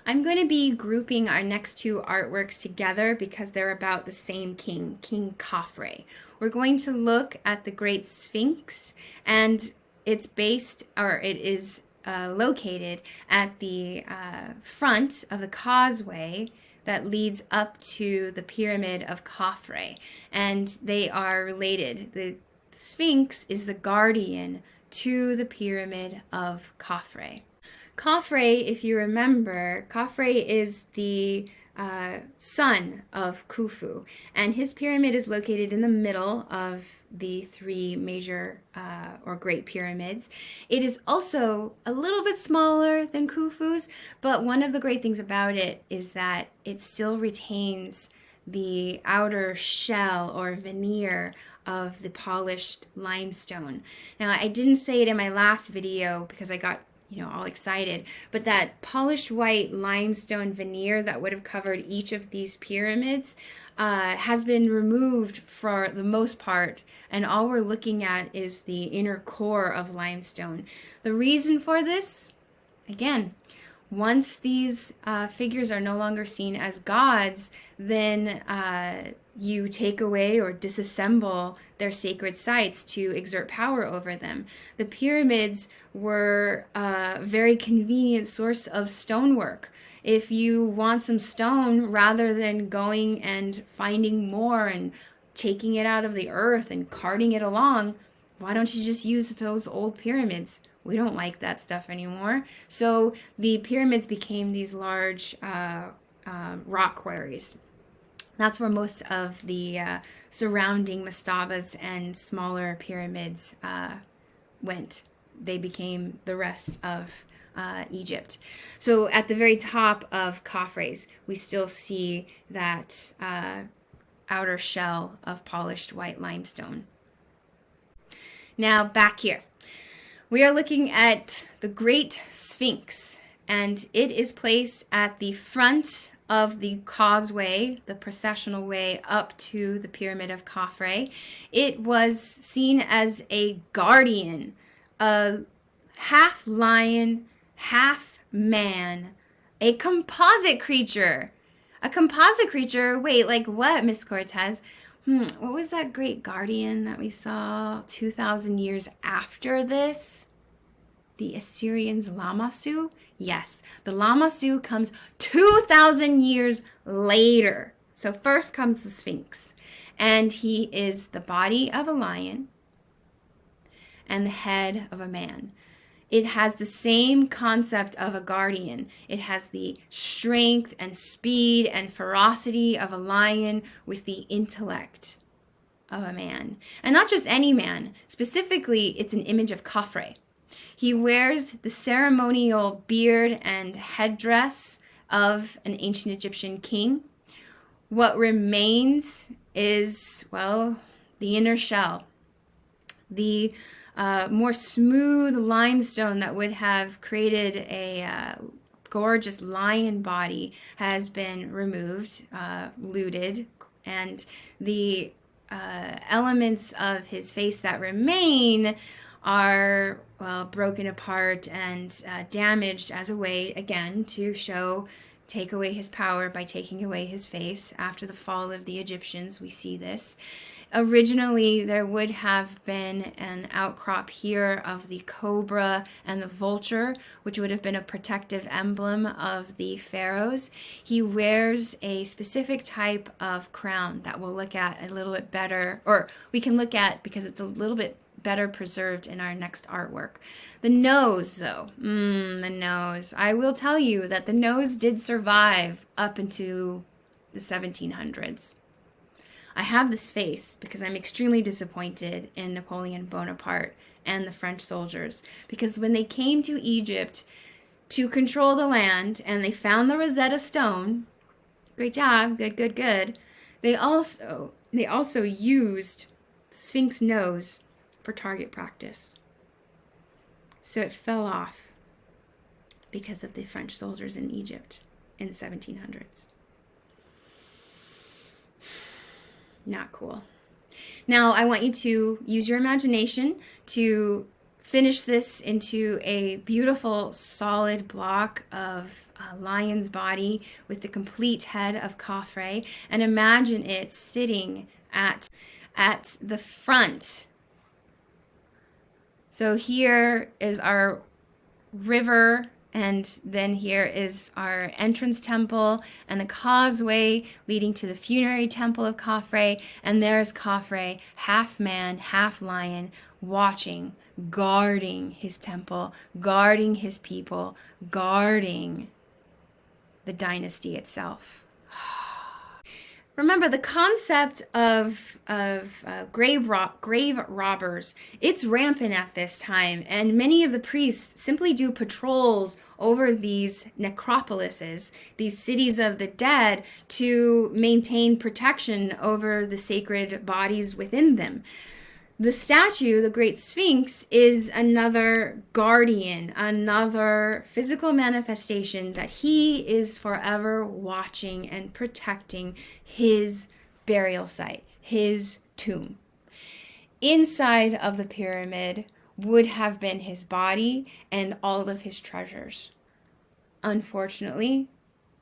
I'm going to be grouping our next two artworks together because they're about the same king, King Khafre. We're going to look at the Great Sphinx, and it's based, or it is located at the front of the causeway that leads up to the pyramid of Khafre, and they are related. The Sphinx is the guardian to the pyramid of Khafre. Khafre, if you remember, Khafre is the son of Khufu, and his pyramid is located in the middle of the three major or great pyramids. It is also a little bit smaller than Khufu's, but one of the great things about it is that it still retains the outer shell or veneer of the polished limestone. Now, I didn't say it in my last video because I got all excited, but that polished white limestone veneer that would have covered each of these pyramids has been removed for the most part, and all we're looking at is the inner core of limestone. The reason for this, again, once these figures are no longer seen as gods, then you take away or disassemble their sacred sites to exert power over them. The pyramids were a very convenient source of stonework. If you want some stone, rather than going and finding more and taking it out of the earth and carting it along, why don't you just use those old pyramids? We don't like that stuff anymore. So the pyramids became these large rock quarries. That's where most of the surrounding mastabas and smaller pyramids went. They became the rest of Egypt. So at the very top of Khafre's, we still see that outer shell of polished white limestone. Now back here. We are looking at the Great Sphinx, and it is placed at the front of the causeway, the processional way up to the Pyramid of Khafre. It was seen as a guardian, a half lion, half man, a composite creature. A composite creature? Wait, like what, Miss Cortez? What was that great guardian that we saw 2,000 years after this? The Assyrians' Lamassu? Yes, the Lamassu comes 2,000 years later. So first comes the Sphinx, and he is the body of a lion and the head of a man. It has the same concept of a guardian. It has the strength and speed and ferocity of a lion with the intellect of a man. And not just any man. Specifically, it's an image of Khafre. He wears the ceremonial beard and headdress of an ancient Egyptian king. What remains is, well, the inner shell. The more smooth limestone that would have created a gorgeous lion body has been removed, looted, and the elements of his face that remain are, well, broken apart and damaged as a way, again, to take away his power by taking away his face. After the fall of the Egyptians, we see this. Originally, there would have been an outcrop here of the cobra and the vulture, which would have been a protective emblem of the pharaohs. He wears a specific type of crown that we'll look at a little bit better, or we can look at because it's a little bit better preserved in our next artwork. The nose, though, the nose. I will tell you that the nose did survive up into the 1700s. I have this face because I'm extremely disappointed in Napoleon Bonaparte and the French soldiers, because when they came to Egypt to control the land and they found the Rosetta Stone, great job, good, they also used Sphinx nose for target practice. So it fell off because of the French soldiers in Egypt in the 1700s. Not cool. Now, I want you to use your imagination to finish this into a beautiful solid block of a lion's body with the complete head of Khafre, and imagine it sitting at the front. So here is our river, and then here is our entrance temple and the causeway leading to the funerary temple of Khafre. And there's Khafre, half man, half lion, watching, guarding his temple, guarding his people, guarding the dynasty itself. Remember, the concept of grave robbers, it's rampant at this time, and many of the priests simply do patrols over these necropolises, these cities of the dead, to maintain protection over the sacred bodies within them. The statue, the Great Sphinx, is another guardian, another physical manifestation that he is forever watching and protecting his burial site, his tomb. Inside of the pyramid would have been his body and all of his treasures. Unfortunately,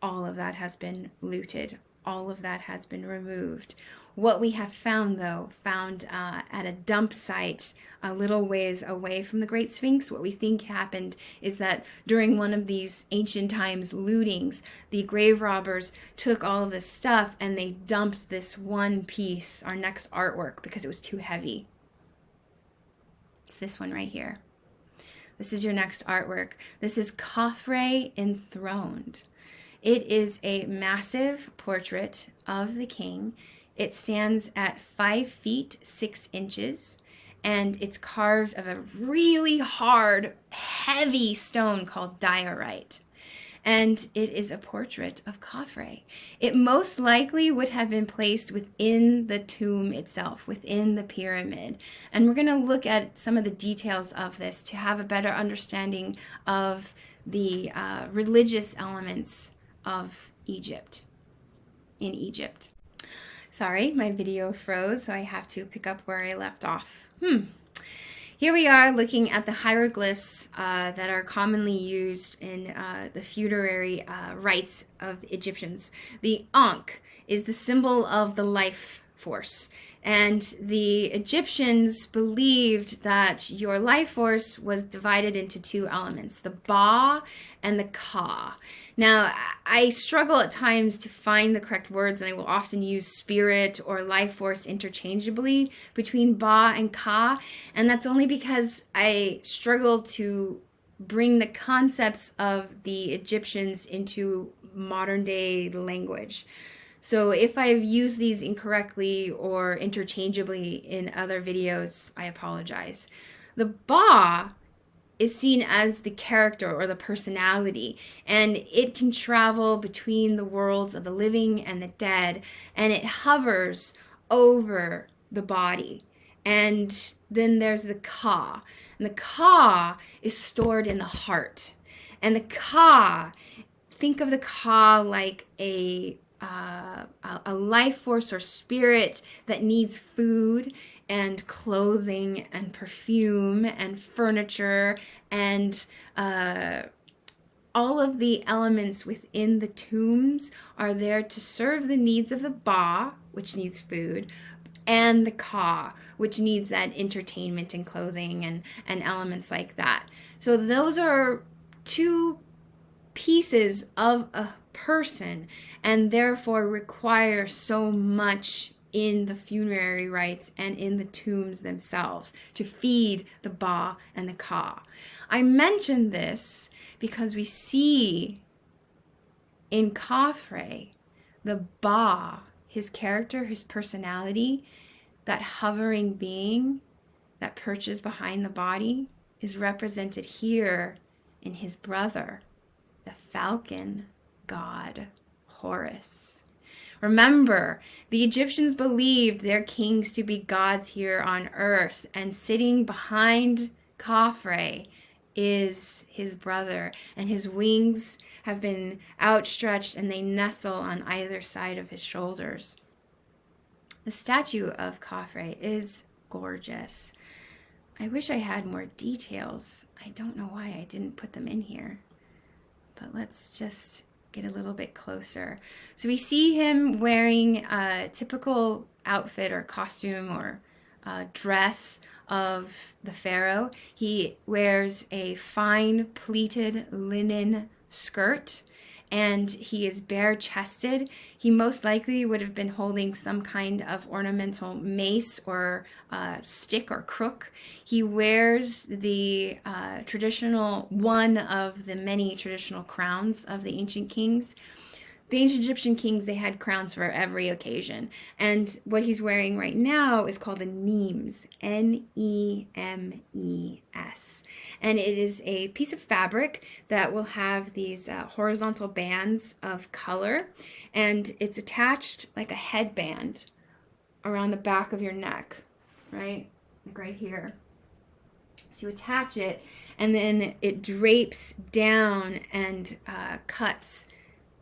all of that has been looted. All of that has been removed. What we have found, though, at a dump site a little ways away from the Great Sphinx, what we think happened is that during one of these ancient times lootings, the grave robbers took all of this stuff and they dumped this one piece, our next artwork, because it was too heavy. It's this one right here. This is your next artwork. This is Khafre enthroned. It is a massive portrait of the king. It stands at 5 feet 6 inches, and it's carved of a really hard, heavy stone called diorite. And it is a portrait of Khafre. It most likely would have been placed within the tomb itself, within the pyramid. And we're going to look at some of the details of this to have a better understanding of the religious elements of Egypt, in Egypt. Sorry, my video froze, so I have to pick up where I left off. Here we are looking at the hieroglyphs that are commonly used in the funerary rites of Egyptians. The Ankh is the symbol of the life force. And the Egyptians believed that your life force was divided into 2 elements, the Ba and the Ka. Now, I struggle at times to find the correct words, and I will often use spirit or life force interchangeably between Ba and Ka, and that's only because I struggle to bring the concepts of the Egyptians into modern day language. So if I've used these incorrectly or interchangeably in other videos, I apologize. The Ba is seen as the character or the personality, and it can travel between the worlds of the living and the dead, and it hovers over the body. And then there's the Ka, and the Ka is stored in the heart. And the Ka, think of the Ka like a life force or spirit that needs food and clothing and perfume and furniture and all of the elements within the tombs are there to serve the needs of the Ba, which needs food, and the Ka, which needs that entertainment and clothing and elements like that. So those are 2 pieces of a person, and therefore require so much in the funerary rites and in the tombs themselves to feed the Ba and the Ka. I mention this because we see in Khafre the Ba, his character, his personality, that hovering being that perches behind the body, is represented here in his brother, the falcon god Horus. Remember, the Egyptians believed their kings to be gods here on earth, and sitting behind Khafre is his brother, and his wings have been outstretched and they nestle on either side of his shoulders. The statue of Khafre is gorgeous. I wish I had more details. I don't know why I didn't put them in here. But let's just get a little bit closer. So we see him wearing a typical outfit or costume or dress of the pharaoh. He wears a fine pleated linen skirt and he is bare chested. He most likely would have been holding some kind of ornamental mace or stick or crook. He wears the traditional, one of the many traditional crowns of the ancient kings. The ancient Egyptian kings, they had crowns for every occasion. And what he's wearing right now is called a nemes, Nemes. And it is a piece of fabric that will have these horizontal bands of color. And it's attached like a headband around the back of your neck, right? Like right here. So you attach it, and then it drapes down and cuts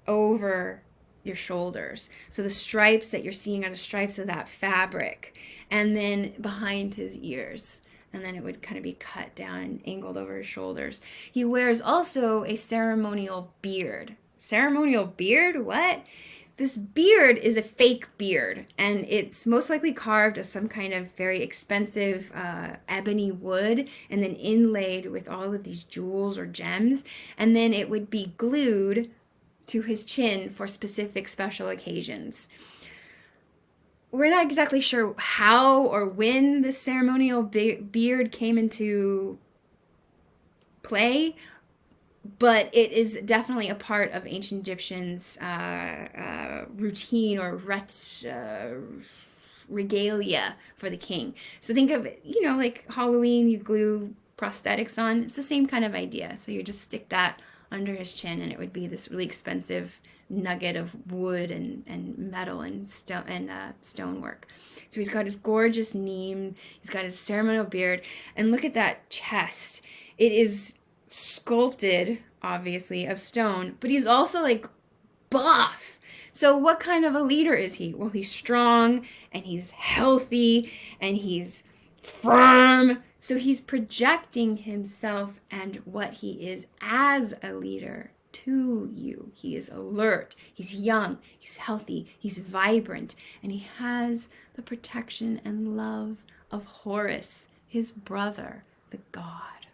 over your shoulders. So the stripes that you're seeing are the stripes of that fabric, and then behind his ears. And then it would kind of be cut down and angled over his shoulders. He wears also a ceremonial beard. Ceremonial beard? What? This beard is a fake beard, and it's most likely carved as some kind of very expensive ebony wood and then inlaid with all of these jewels or gems. And then it would be glued to his chin for specific special occasions. We're not exactly sure how or when the ceremonial beard came into play, but it is definitely a part of ancient Egyptians' routine or regalia for the king. So think of it, like Halloween, you glue prosthetics on. It's the same kind of idea. So you just stick that under his chin, and it would be this really expensive nugget of wood and metal and stonework. So he's got his gorgeous neem, he's got his ceremonial beard, and look at that chest. It is sculpted, obviously, of stone, but he's also like buff. So what kind of a leader is he? Well, he's strong and he's healthy and he's firm. So he's projecting himself and what he is as a leader to you. He is alert, he's young, he's healthy, he's vibrant, and he has the protection and love of Horus, his brother, the god.